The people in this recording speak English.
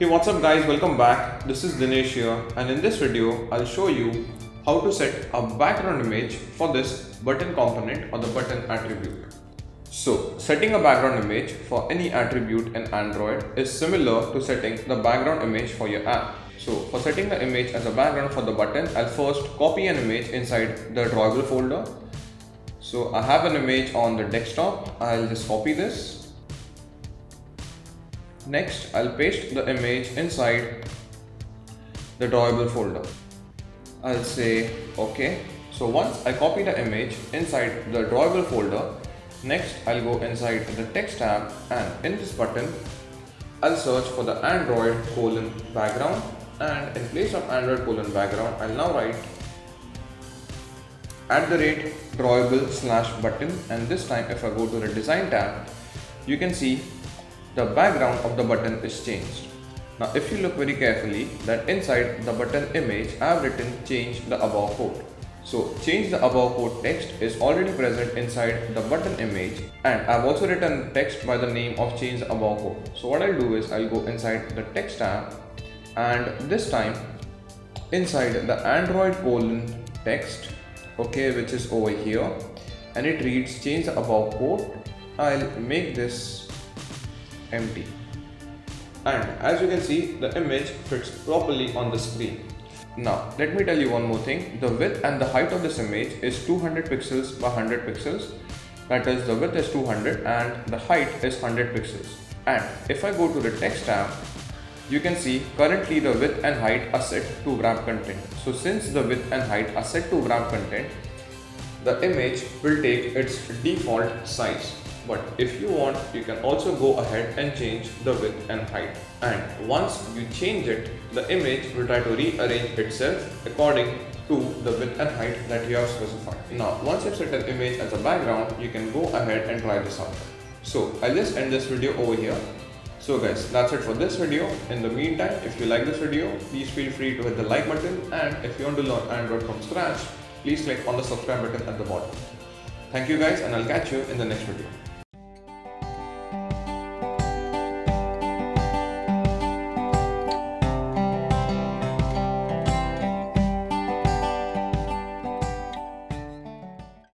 What's up guys, welcome back. This is Dinesh here, and in this video I'll show you how to set a background image for this button component or the button attribute. So setting a background image for any attribute in Android is similar to setting the background image for your app. So for setting the image as a background for the button, I'll first copy an image inside the drawable folder. So I have an image on the desktop. I'll just copy this. Next, I'll paste the image inside the drawable folder. I'll say OK. So once I copy the image inside the drawable folder, next I'll go inside the text tab, and in this button I'll search for the Android background, and in place of Android background I'll now write @drawable/button, and this time if I go to the design tab, you can see the background of the button is changed. Now if you look very carefully, that inside the button image I have written change the above code. So change the above code text is already present inside the button image, and I've also written text by the name of change the above code. So what I'll do is I'll go inside the text tab, and this time inside the Android text, okay, which is over here, and it reads change the above code. I'll make this empty, and as you can see, the image fits properly on the screen. Now let me tell you one more thing. The width and the height of this image is 200 pixels by 100 pixels. That is, the width is 200 and the height is 100 pixels. And if I go to the text tab, you can see currently the width and height are set to wrap content. So since the width and height are set to wrap content, the image will take its default size. But if you want, you can also go ahead and change the width and height. And once you change it, the image will try to rearrange itself according to the width and height that you have specified. Now, once you've set an image as a background, you can go ahead and try this out. So I'll just end this video over here. So guys, that's it for this video. In the meantime, if you like this video, please feel free to hit the like button, and if you want to learn Android from scratch, please click on the subscribe button at the bottom. Thank you guys, and I'll catch you in the next video.